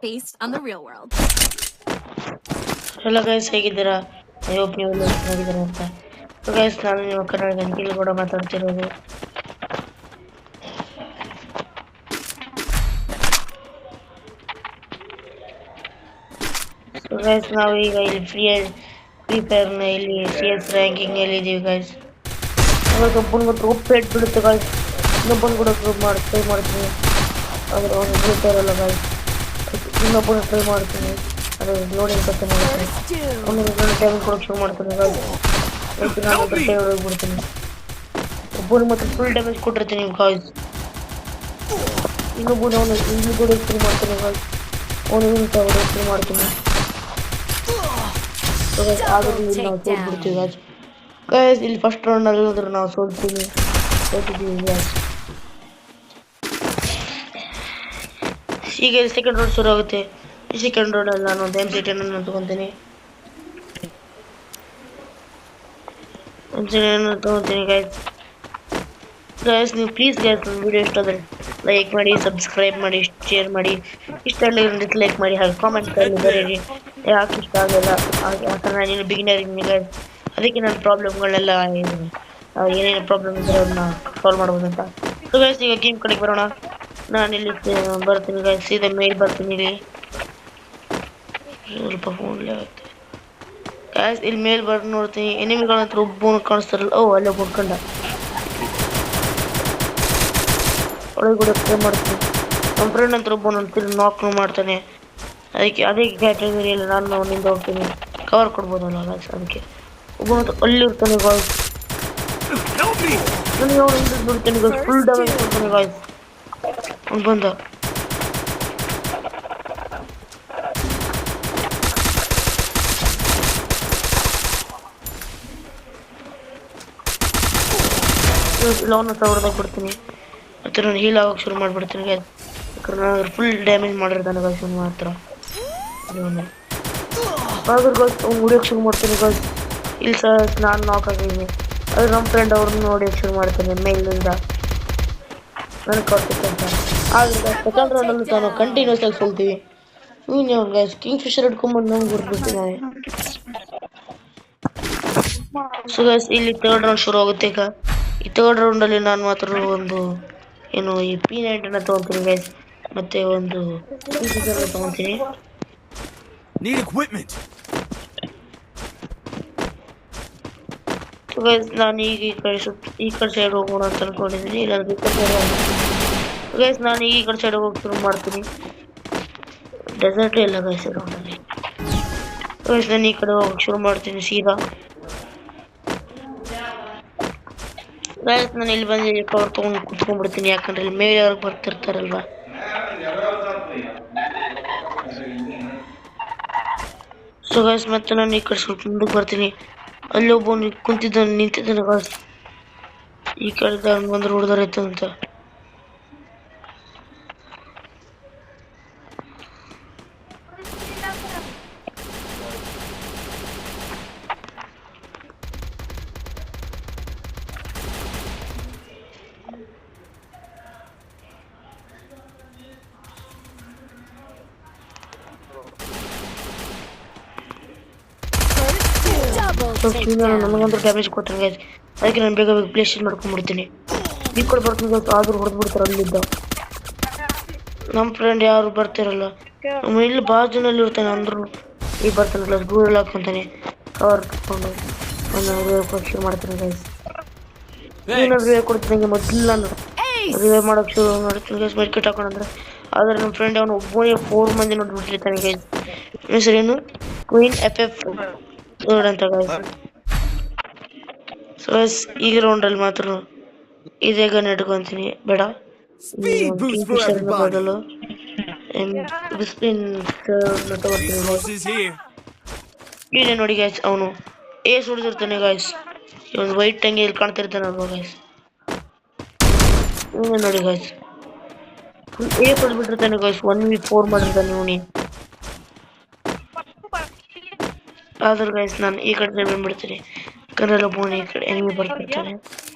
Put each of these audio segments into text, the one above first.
based on the real world. Hello guys, ಹೇಗಿದ್ದೀರಾ? I hope ನೀವೆಲ್ಲ ಚೆನ್ನಾಗಿದ್ದೀರಾ ಅಂತ. ಸೊ ಗೈಸ್, ನಾನು ನಿಮ್ಮ ಕನ್ನಡ ಗಂಟಲು ಕೂಡ ಮಾತಾಡ್ತಿರೋದು. ಸೊ ಗೈಸ್, ನಾವು ಈಗ ಇಲ್ಲಿ ಫ್ರೀ ಫೈರ್ನ ಇಲ್ಲಿ CS ರ್ಯಾಂಕಿಂಗ್ ಅಲ್ಲಿ ಇದೀವಿ ಗೈಸ್. ಒಬ್ಬನ ಮಾತ್ರ ಒಪ್ಪೇಟ್ ಬಿಡುತ್ತೆ ಗೈಸ್. ಇನ್ನೊಬ್ಬನ ಕೂಡ ಟ್ರೈ ಮಾಡ್ತೀನಿ, ಆದ್ರೆ ಅವನು ಬೀಳ್ತಾ ಇರಲ್ಲ ಗೈಸ್. ಇನ್ನೊಬ್ಬನ ಟ್ರೈ ಮಾಡ್ತೀನಿ, ಅದೇ ಲೋಡಿಂಗ್ ಕತ್ತನೆ ಅವನಿಗೆ ಡ್ಯಾಮೇಜ್ ಕೊಡೋಕೆ ಶುರು ಮಾಡ್ತೀನಿ ಗೈಸ್. ನಾನು ಕೈ ಹೊಡೋಗ್ಬಿಡ್ತೀನಿ. ಒಬ್ಬನು ಮಾತ್ರ ಫುಲ್ ಡ್ಯಾಮೇಜ್ ಕೊಟ್ಟಿರ್ತೀನಿ ಗಾಯ್ಸ್. ಇನ್ನೊಬ್ಬನು ಅವನು ಇಲ್ಲಿ ಕೂಡ ಶುರು ಮಾಡ್ತಾನೆ ಗಾಯ್ಸ್. ಅವನಿಗೆ ಶುರು ಮಾಡ್ತೀನಿ. ಆದ್ರೂ ಇಲ್ಲಿ ನಾವು ಸೋಲ್ಬಿಡ್ತೀವಿ ಗಾಯ್ಸ್. ಗಾಯ್ಸ್, ಇಲ್ಲಿ ಫಸ್ಟ್ ರೌಂಡ್ ಅಲ್ಲಿ ನಾವು ಸೋಲ್ತೀವಿ ಗಾಯ್ಸ್. ಈಗ ಇಲ್ಲಿ ಸೆಕೆಂಡ್ ರೌಂಡ್ ಶುರು ಆಗುತ್ತೆ. ಈ ಸೆಕೆಂಡ್ ರೌಂಡ್ ಅಲ್ಲಿ ನಾನು ಒಂದು MC10 ಅನ್ನು ತಗೊಂತೀನಿ. ಗಾಯ್ಸ್. ಗಾಯ್ಸ್, ನೀವು ಪ್ಲೀಸ್ ಗಾಯ್ಸ್ ನನ್ನ ವಿಡಿಯೋ ಇಷ್ಟ ಆದರೆ ಲೈಕ್ ಮಾಡಿ, ಸಬ್ಸ್ಕ್ರೈಬ್ ಮಾಡಿ, ಶೇರ್ ಮಾಡಿ. ಇಷ್ಟ ಆಗಲಿ ಡಿಸ್ಲೈಕ್ ಮಾಡಿ, ಹಾಗೆ ಕಾಮೆಂಟ್ಗಳಲ್ಲಿ ಬರೀರಿ ಯಾಕೆ ಇಷ್ಟ ಆಗಲ್ಲ. ಯಾಕಂದ್ರೆ ನಾನು ಬಿಗಿನರ್ ಗಾಯ್ಸ್, ಅದಕ್ಕೆ ನನ್ನ ಪ್ರಾಬ್ಲಮ್ಗಳನ್ನೆಲ್ಲ ಏನೇನು ಪ್ರಾಬ್ಲಮ್ ಇದ್ರೆ ಅದನ್ನ ಸಾಲ್ವ್ ಮಾಡ್ಬೋದು ಅಂತ. ಸೊ ಗಾಯ್ಸ್, ಈಗ ಗೇಮ್ ಕಡೆಗೆ ಬರೋಣ. ನಾನು ಇಲ್ಲಿ ಬರ್ತೀನಿ ಗಾಯ್ಸ್, ಸೀದಾ ಮೇಲ್ ಬರ್ತೀನಿ. ಇಲ್ಲಿ ಸ್ವಲ್ಪ ಫೋನ್ಲೇ ಆಗುತ್ತೆ ಗಾಯ್ಸ್. ಇಲ್ಲಿ ಮೇಲ್ ಬರ್ದು ನೋಡ್ತೀನಿ, ಎನಿಮಿಗಳ ಹತ್ರ ಒಬ್ಬನು ಕಾಣಿಸ್ತಾರಲ್ಲ. ಓ, ಅಲ್ಲೇ ಹುಡ್ಕೊಂಡ ಒಳಗಡೆ ಟ್ರೈ ಮಾಡ್ತೀನಿ. ನಮ್ಮ ಫ್ರೆಂಡ್ ಅಂತ ಒಬ್ಬನು ನಾಕ್ ಮಾಡ್ತಾನೆ. ಅದಕ್ಕೆ ಅದೇ ಕ್ಯಾಟಗರಿಯಲ್ಲಿ ನಾನು ಅವನಿಂದ ಹೋಗ್ತೀನಿ, ಕವರ್ ಕೊಡ್ಬೋದಲ್ಲ ಗಾಯ್ಸ್. ಅದಕ್ಕೆ ಒಬ್ಬನ ಅಲ್ಲಿ ಇರ್ತಾನೆ ಗಾಯ್ಸ್. ನನಗೆ ಅವನು ಬಿಡ್ತಾನೆ ಗಾಯ್ಸ್, ಫುಲ್ ಡ್ಯಾಮೇಜ್ ಕೊಡ್ತಾನೆ ಗಾಯ್ಸ್. ಅವ್ನು ಬಂದ ಅವನ ಹತ್ರ ಹೊಡೆದಾಗ ಬಿಡ್ತೀನಿ. ಮತ್ತೆ ನಾನು ಹೀಲ್ ಆಗೋಕೆ ಶುರು ಮಾಡಿಬಿಡ್ತೀನಿ ಗಾಯ್ಸ್. ಯಾಕಂದ್ರೆ ನಾನು ಫುಲ್ ಡ್ಯಾಮೇಜ್ ಮಾಡಿರ್ತಾನೆ ಗಾಯ್ಸ್ ಅವನು ಮಾತ್ರ. ಆದ್ರೆ ಗಾಯ್ಸ್ ಅವ್ನು ಹೊಡಿಯೋಕೆ ಶುರು ಮಾಡ್ತಾನೆ ಗಾಯ್ಸ್. ಇಲ್ಲಿ ಸಹ ನಾನು ನಾಕ್ ಆಗಿದ್ದೀನಿ. ಆದ್ರೆ ನಮ್ಮ ಫ್ರೆಂಡ್ ಅವ್ರನ್ನ ಹೊಡಿಯೋಕೆ ಶುರು ಮಾಡ್ತಾನೆ ಮೇಲಿಂದ. ನನಗೆ ಕೊಡ್ತಿದ್ದಂತ. ಆದ್ರೆ ಸೆಕೆಂಡ್ ರೌಂಡಲ್ಲೂ ನಾನು ಕಂಟಿನ್ಯೂಸ್ ಆಗಿ ಸೋಲ್ತೀವಿ. ನೀವು ಗಾಯ್ಸ್ ಕಿಂಗ್ ಫಿಶರ್ ಹಿಡ್ಕೊಂಬಂದು ನಮ್ಗೆ ಗುರ್ಬಿಡ್ತೀನಿ ನಾವು. ಸೊ ಗಾಯ್ಸ್, ಇಲ್ಲಿ ಥರ್ಡ್ ರೌಂಡ್ ಶುರು ಆಗುತ್ತೆ ಈಗ. ಈ ಥರ್ಡ್ ರೌಂಡಲ್ಲಿ ನಾನು ಮಾತ್ರ ಒಂದು ಏನು ಈ P90 ತಗೊತೀನಿ ಗೈಸ್. ಮತ್ತೆ ಒಂದು ತಗೊತೀನಿ. ಸೊ ಗೈಸ್, ನಾನು ಈಗ ಈ ಕಡೆ ಸೈಡ್ ಹೋಗೋಣ ಅಂತ ಅನ್ಕೊಂಡಿದ್ದೀನಿ. ಗೈಸ್, ನಾನು ಈ ಕಡೆ ಸೈಡ್ ಹೋಗಿ ಶುರು ಮಾಡ್ತೀನಿ. ಡೆಸರ್ಟ್ ಇಲ್ಲ ಗೈಸ್ ರೌಂಡಲ್ಲಿ. ಗೈಸ್, ನಾನು ಈ ಕಡೆ ಹೋಗಕ್ಕೆ ಶುರು ಮಾಡ್ತೀನಿ ಸೀದಾ. ಗೈಸ್, ನಾನು ಇಲ್ಲಿ ಬಂದು ಕವರ್ ತೊಗೊಂಡು ಕುತ್ಕೊಂಡ್ಬಿಡ್ತೀನಿ. ಯಾಕಂದ್ರೆ ಇಲ್ಲಿ ಮೇಲೆ ಅವ್ರಿಗೆ ಬರ್ತಿರ್ತಾರಲ್ವಾ. ಸೊ ಗೈಸ್, ಮತ್ತೆ ನಾನು ಈ ಕಡೆ ಸ್ವಲ್ಪ ಮುಂದಕ್ಕೆ ಬರ್ತೀನಿ. ಅಲ್ಲಿ ಒಬ್ಬನು ನಿಂತಿದ್ದಾನೆ ಗೈಸ್. ಈ ಕಡೆ ಬಂದ್ರೆ ಹೊಡೆದಾರೈತೆ ಅಂತ. ನನಗಂತೂ ಡ್ಯಾಮೇಜ್ ಕೊಡ್ತಾನೆ ಗೈಸ್. ಅದಕ್ಕೆ ನಾನು ಬೇಗ ಪ್ಲೇಸ್ ಮಾಡ್ಕೊಂಡ್ಬಿಡ್ತೀನಿ. ಈ ಕಡೆ ಬರ್ತೀನಿ ಗೈಸ್, ಆದ್ರೂ ಹೊಡೆದು ಬಿಡ್ತಾರೆ ಅಲ್ಲಿದ್ದ. ನಮ್ಮ ಫ್ರೆಂಡ್ ಯಾರು ಬರ್ತಿರಲ್ಲ. ನಮ್ಮ ಇಲ್ಲಿ ಬಾಜುನಲ್ಲಿ ಇರ್ತಾನೆ. ಅಂದ್ರು ಈಗ ಬರ್ತಾನೆ ಗ್ಲಾಸ್ ಗೂಡಲ್ಲಿ ಹಾಕೊಂತಾನೆ. ಕವರ್ ತಗೊಂಡು ಶುರು ಮಾಡ್ತಾನೆ ಗೈಸ್. ಏನಾದ್ರು ಹೇಳ್ಕೊಡ್ತೀನಿ ಮೊದಲು ನಾನು ರಿವೈವ್ ಮಾಡೋಕೆ ಶುರು ಮಾಡ್ತೀನಿ ಗೈಸ್. ಮೆಡಿಕೇಟ್ ಹಾಕೊಂಡ್ರೆ. ಆದರೆ ನಮ್ಮ ಫ್ರೆಂಡ್ ಅವನು ಒಬ್ಬನೇ 4 ಮಂದಿ ನೋಡ್ಬಿಟ್ಟಿರ್ತಾನೆ ಗೈಸ್. ಹೆಸರೇನು ಕ್ವೀನ್ FF ಅಂತ ಗೈಸ್. ಸೊ ಗೈಸ್, ಈಗ ರೌಂಡಲ್ಲಿ ಮಾತ್ರ ಇದೇ ಗನ್ ಇಟ್ಕೊಂತೀನಿ. ಬೇಡ, ಬದಲು ಇಲ್ಲೇ ನೋಡಿ ಗೈಸ್, ಅವನು ಏಸ್ ಹೊಡೆದಿರ್ತಾನೆ ಗೈಸ್. ಒಂದು ವೈಟ್ ಟಂಗಿ ಇಲ್ಲಿ ಕಾಣ್ತಿರ್ತಾನೆ ಅಲ್ವಾ ಗೈಸ್. ಇವನೇ ನೋಡಿ ಗೈಸ್, ಏಸ್ ಹೊಡೆದ್ಬಿಟ್ಟಿರ್ತಾನೆ ಗೈಸ್. 1v4 ಮಾಡಿರ್ತಾನೆ ಇವನಿ. ಆದ್ರೆ ಗೈಸ್, ನಾನು ಈ ಕಡೆ ಬಂದ್ಬಿಡ್ತೀನಿ. ಕನ್ನಡ ಬೋನ್ ಈ ಕಡೆ ಎನಿಮಿ ಬರ್ತಿರ್ತಾನೆ.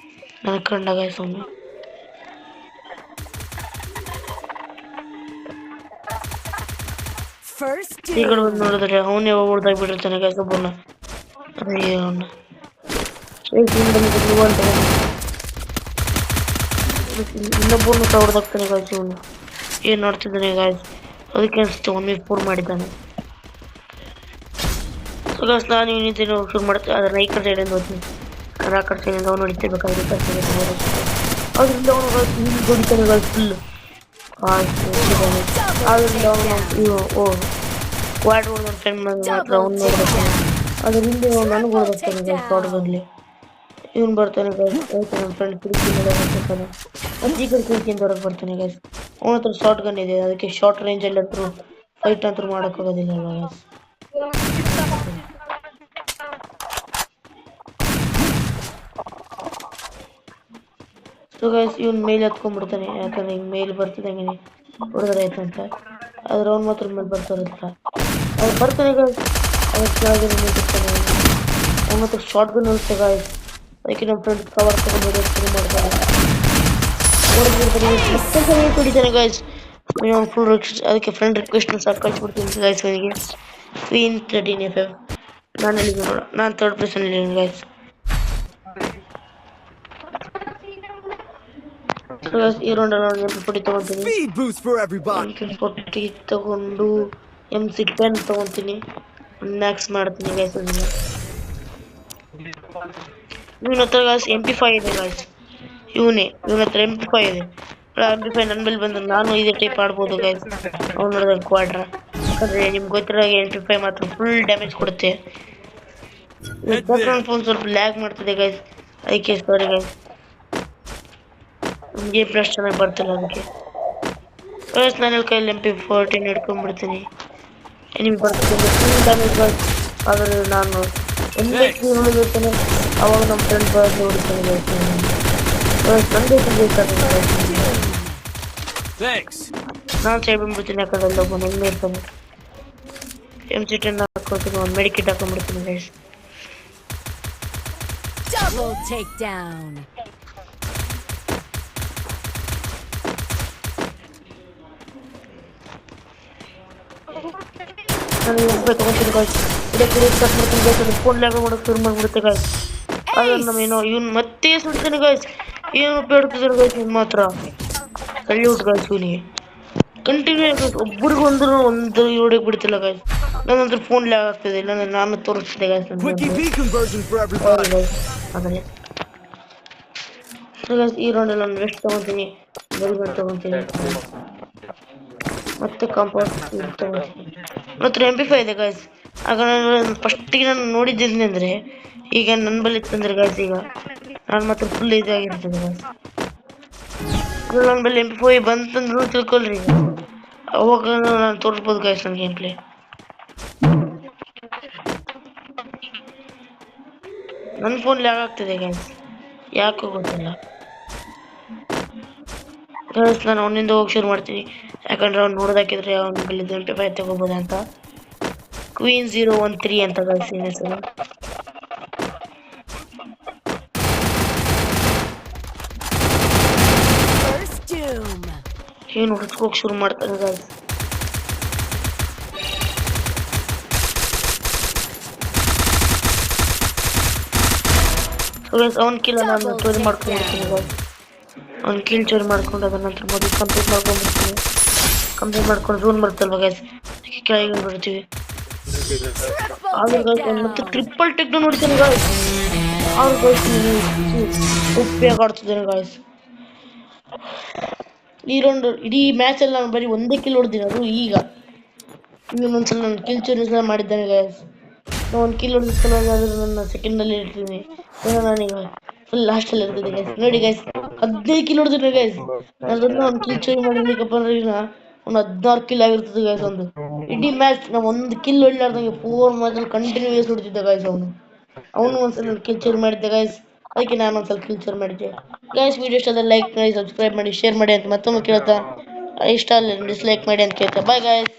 ನನ್ನ ಕಂಡ ಗೈಸ್ ಅವನು. ಈ ಕಡೆ ಬಂದು ನೋಡಿದ್ರೆ ಅವನೇ ಹೊಡೆದಾಗ್ಬಿಟ್ಟಿರ್ತಾನೆ ಗೈಸ್ ಒಬ್ಬನ. ಅಯ್ಯೋ ಅವನ್ನ ಇನ್ನೊಬ್ಬನು ಸಹ ಹೊಡೆದಾಗ್ತಾನೆ ಗೈಸ್ ಇವನು. ಏನ್ ನೋಡ್ತಿದ್ದಾನೆ ಗೈಸ್, ಅದಕ್ಕೆ ಅನ್ಸುತ್ತೆ 1v4 ಮಾಡಿದ್ದಾನೆ. ಸೊ ಗೈಸ್ ನಾನು ಇವನಿದ್ದೇನೆ ಶುರು ಮಾಡ್ತೇನೆ, ಆದ್ರೆ ಈ ಕಡೆ ಸೈಡಿಂದ ಹೋಗ್ತೀನಿ. ಆ ಕಡೆ ಸೈಡಿಂದ ಅವನು ಹೊಡಿತಿರ್ಬೇಕಾದ್ರೆ ಅದರಿಂದ ಅವನು ಹೊಡಿತಾನೆ ಗೈಸ್ ಫುಲ್. ಆದ್ರಿಂದ ಅವನು ಕ್ವಾಡ್ ಹೊಡೆದ ಫ್ರೆಂಡ್ ಮಾತ್ರ ಅವ್ನು ನೋಡ್ಬೇಕು. ಅದ್ರ ಹಿಂದೆ ನನಗೆ ಹೊಡೆದಾಗ್ತಾನೆ ಗೈಸ್ ಶಾರ್ಟ್ಗನ್ಲಿ. ಇವನು ಬರ್ತಾನೆ ಗೈಸ್, ನನ್ನ ಫ್ರೆಂಡ್ ಕಿಟಕಿ ಮೇಲೆ ಬರ್ತಾನೆ. ಮತ್ತೆ ಈ ಕಡೆ ಕಿಟಕಿಯಿಂದ ಹೊರಗೆ ಬರ್ತಾನೆ ಗೈಸ್. ಅವನ ಹತ್ರ ಶಾರ್ಟ್ ಗನ್ ಇದೆ, ಅದಕ್ಕೆ ಶಾರ್ಟ್ ರೇಂಜ್ ಅಲ್ಲಿ ಅಂತೂ ಫೈಟ್ ಅಂತೂ ಮಾಡೋಕ್ಕಾಗೋದಿಲ್ಲ ಗೈಸ್. ಸೊ ಗೈಸ್ ಇವನ್ ಮೇಲೆ ಹತ್ಕೊಂಡ್ಬಿಡ್ತಾನೆ, ಯಾಕಂದ್ರೆ ಹಿಂಗ್ ಮೇಲೆ ಬರ್ತಿದಂಗೆ ಹೊಡೆದ್ರೆ ಆಯ್ತು ಅಂತ. ಆದ್ರೆ ಅವ್ನು ಮಾತ್ರ ಮೇಲೆ ಬರ್ತಾರಲ್ಲ ಅವ್ರು ಬರ್ತಾನೆ ಗೈಸ್. ಅವ್ರ ಕೆಳಗೆ ನಿಂತಿರ್ತಾನೆ ಅವ್ನ ಹತ್ರ ಶಾರ್ಟ್ ಗನ್ ಇರುತ್ತೆ ಗೈಸ್. ಅದಕ್ಕೆ ನಮ್ಮ ಫ್ರೆಂಡ್ ಕವರ್ ತಗೊಂಡು ಶುರು ಮಾಡ್ತಾರೆ. ಹೊಡಿತಾನೆ ಗೈಸ್ ಫುಲ್. ಅದಕ್ಕೆ ಫ್ರೆಂಡ್ ರಿಕ್ವೆಸ್ಟ್ ಸಾಕು ಕಳಿಸ್ಬಿಡ್ತೀನಿ ಗೈಸ್ ಅವನಿಗೆ. Queen 13F. ನಾನು ಹೇಳಿದ್ದೀನಿ ನೋಡ, ನಾನು 3rd ಪ್ಲೇಸ್ ಅಲ್ಲಿ ಗೈಸ್. ಈ ರೌಂಡ್ M40 ತಗೊಂತೀನಿ. M40 ತಗೊಂಡು MC10 ತಗೊಂತೀನಿ, ಮ್ಯಾಕ್ಸ್ ಮಾಡ್ತೀನಿ ಗೈಸ್. ಇವನ ಹತ್ರ ಗೈಸ್ MP5 ಇದೆ ಗೈಸ್. ಇವನ ಹತ್ರ MP5 ಇದೆ. MP5 ನನ್ನ ಮೇಲೆ ಬಂದು ನಾನು ಇದೇ ಟೈಪ್ ಆಡ್ಬೋದು ಗೈಸ್. ಅವ್ನು ನೋಡಿದ್ರೆ ಕ್ವಾಡ್ರ, ಯಾಕಂದ್ರೆ ನಿಮ್ಗೆ ಗೊತ್ತಿರೋ MP5 ಮಾತ್ರ ಫುಲ್ ಡ್ಯಾಮೇಜ್ ಕೊಡುತ್ತೆ. ಫೋನ್ ಸ್ವಲ್ಪ ಲ್ಯಾಗ್ ಮಾಡ್ತಿದೆ ಗೈಸ್, ಅದಕ್ಕೆ ಸಾರಿ ಗೈಸ್. ನಮಗೆ ಪ್ಲಸ್ ಚೆನ್ನಾಗಿ ಬರ್ತಿಲ್ಲ ಅದಕ್ಕೆ ಗೈಸ್. ನಾನು ಕೈಯಲ್ಲಿ MP14 ಹಿಡ್ಕೊಂಡ್ಬಿಡ್ತೀನಿ. ನಿಮ್ಗೆ ಬರ್ತಿದ್ದೆ ಫುಲ್ ಡ್ಯಾಮೇಜ್ ಗೈಸ್. ಆದರೆ ನಾನು ಹೊಡಿತಾನೆ, ಅವಾಗ ನಮ್ಮ ಫ್ರೆಂಡ್ ಬರೋದು ಹೊಡಿತಾನೆ ಗೈಸ್. ನಾನು ಸೈಡ್ ಬಂದ್ಬಿಡ್ತೀನಿ, ಯಾಕಂದ್ರೆ ಅಲ್ಲೊಬ್ಬ ನಂಗೆ ಇರ್ತಾನೆ. MC10 ಹಾಕೋತೀನಿ, ಒಂದು ಮೆಡಿಕಿಟ್ ಹಾಕೊಂಡ್ಬಿಡ್ತೀನಿ ಗೈಸ್. ನಾನು ತಗೊಂತೀನಿ ಗೈಸ್. ಫೋನ್ ಲ್ಯಾಗ್ ಮಾಡೋಕೆ ಶುರು ಮಾಡ್ಬಿಡುತ್ತೆ ಗೈಸ್. ಅದನ್ನ ಏನೋ ಇವ್ನು ಮತ್ತೆ ಸುಡ್ತಾನೆ ಗೈಸ್. ಏನು ಬೇಡ್ತಿದ್ದಾರೆ ಗೈಸ್ ಇವ್ನು ಮಾತ್ರ. ಸಲ್ಯೂಟ್ ಗೈಸ್ ಇವನಿಗೆ. ಕಂಟಿನ್ಯೂ ಗೈಸ್, ಒಬ್ಬರಿಗೂ ಒಂದು ಹೊಡೆಯಕ್ಕೆ ಬಿಡ್ತಿಲ್ಲ ಗೈಸ್. ನನ್ನಂತರ ಫೋನ್ ಲ್ಯಾಗ್ ಆಗ್ತಿದೆ, ಇಲ್ಲಾಂದ್ರೆ ನಾನು ತೋರಿಸ್ತಿದ್ದೆ ಗೈಸ್. ಆದರೆ ಈ ರೌಂಡಲ್ಲಿ ನಾನು ವೆಸ್ಟ್ ತಗೊಂತೀನಿ, ಬರಿಗನ್ ತಗೊಂತೀನಿ, ಮತ್ತೆ ಕಾಂಪೌಂಡ್ ತಗೊಂತೀನಿ. ಮಾತ್ರ MP5 ಇದೆ ಗೈಸ್. ಆಗ ನಾನು ಫಸ್ಟಿಗೆ ನಾನು ನೋಡಿದ್ದೀನಿ ಅಂದರೆ ಈಗ ನನ್ನ ಬಳಿ ತಂದ್ರೆ ಗೈಸ್, ಈಗ ನಾನು ಮಾತ್ರ ಫುಲ್ ಇದಾಗಿರ್ತದೆ ಗೈಸ್. ನನ್ನ ಬಳಿ MP5 ಬಂತಂದ್ರು ತಿಳ್ಕೊಳ್ರಿ, ಅವಾಗ ನಾನು ತೋರಿಸ್ಬೋದು ಗೈಸ್ ನನ್ನ ಗೇಮ್ ಪ್ಲೇ. ನನ್ನ ಫೋನ್ ಲ್ಯಾಗ್ ಆಗ್ತಿದೆ ಗೈಸ್, ಯಾಕೋ ಗೊತ್ತಿಲ್ಲ ಗೈಸ್. ನಾನು ಅವನಿಂದ ಹೋಗಿ ಶುರು ಮಾಡ್ತೀನಿ, ಯಾಕಂದ್ರೆ ಅವ್ನು ನೋಡೋದಾಕಿದ್ರೆ ಅವ್ನ ಬಳಿ MP5 ತಗೋಬೋದ ಅಂತ. ಕ್ವೀನ್ 013 ಅಂತ ಗೈಸ್ ಏನ್ ಹೆಸರು. ಏನು ಹುಡ್ಕೋಕ್ ಶುರು ಮಾಡ್ತಾನೆ ಗೈಸ್. ಅವ್ನ ಕಿಲ್ ನಾನು ಚೋರಿ ಮಾಡ್ಕೊಂಡಿರ್ತೀನಿ ಗೈಸ್. ಅವ್ನ ಕಿಲ್ ಚೋರಿ ಮಾಡ್ಕೊಂಡು ಅದರ ನಂತರ ಮೊದಲು ಕಂಪ್ಲೀಟ್ ಮಾಡ್ಕೊಂಡ್ಬಿಡ್ತೀನಿ. ಕಂಪ್ಲೀಟ್ ಮಾಡ್ಕೊಂಡು ಝೂನ್ ಬರ್ತಲ್ವ ಗೈಸ್, ಕೆಳಗೆ ಬಿಡ್ತೀವಿ. ಆದ್ರೆ ಗೈಸ್ ಮತ್ತೆ ಟ್ರಿಪಲ್ ಟೆಕ್ನ ನೋಡ್ತೀನಿ ಗೈಸ್. ಅವ್ರು ಗೈಸ್ ಉಪಯೋಗ ಆಡ್ತಿದ್ದೇನೆ ಗೈಸ್. ಈ ರೌಂಡ್ ಇಡೀ ಮ್ಯಾಚ್ ಅಲ್ಲಿ ನಾನು ಬರೀ ಒಂದೇ ಕಿಲ್ ಹೊಡೆದಿನಿ, ಅದು ಈಗ ಇನ್ನೊಂದ್ಸಲ ನಾನು ಕಿಲ್ ಚೋರಿ ಸಹ ಮಾಡಿದ್ದೇನೆ ಗೈಸ್. ನಾನು ಒಂದು ಕಿಲ್ ಹೊಡೆದಿರ್ತಾನೆ, ನನ್ನ ಸೆಕೆಂಡಲ್ಲಿ ಇರ್ತೀನಿ, ನಾನೀಗ ಫುಲ್ ಲಾಸ್ಟಲ್ಲಿ ಇರ್ತಿದ್ದೆ ಗೈಸ್. ನೋಡಿ ಗೈಸ್ 15 ಕಿಲ್ ಹೊಡೆದಿನಿ ಗೈಸ್. ಅದನ್ನ ಒಂದು ಕಿಲ್ ಚೋರಿ ಮಾಡಿರ್ಲಿಕ್ಕಪ್ಪ ಅಂದ್ರೆ ಈಗ ಒಂದು 16 ಕಿಲ್ ಆಗಿರ್ತದೆ ಗೈಸ್. ಒಂದು ಇಡೀ ಮ್ಯಾಚ್ ನಾವು ಒಂದು ಕಿಲ್ ಹೊಡ್ಲಾರ್ದಂಗೆ 4 ಮ್ಯಾಚಲ್ಲಿ ಕಂಟಿನ್ಯೂಸ್ ಹೊಡ್ತಿದ್ದೆ ಗೈಸ್. ಅವನು ಒಂದ್ಸಲ ಕಿಲ್ ಚೋರಿ ಮಾಡಿದ್ದೆ ಗೈಸ್, ಅದಕ್ಕೆ ನಾನು ಒಂದ್ಸಲ ಕಿಲ್ ಚೋರಿ ಮಾಡಿದ್ದೆ ಗೈಸ್. ವಿಡಿಯೋ ಇಷ್ಟ ಆದರೆ ಲೈಕ್ ಮಾಡಿ, ಸಬ್ಸ್ಕ್ರೈಬ್ ಮಾಡಿ, ಶೇರ್ ಮಾಡಿ ಅಂತ ಮತ್ತೊಮ್ಮೆ ಕೇಳ್ತಾ, ಇಷ್ಟ ಅಲ್ಲ ಡಿಸ್ಲೈಕ್ ಮಾಡಿ ಅಂತ ಕೇಳ್ತಾ. Bye guys.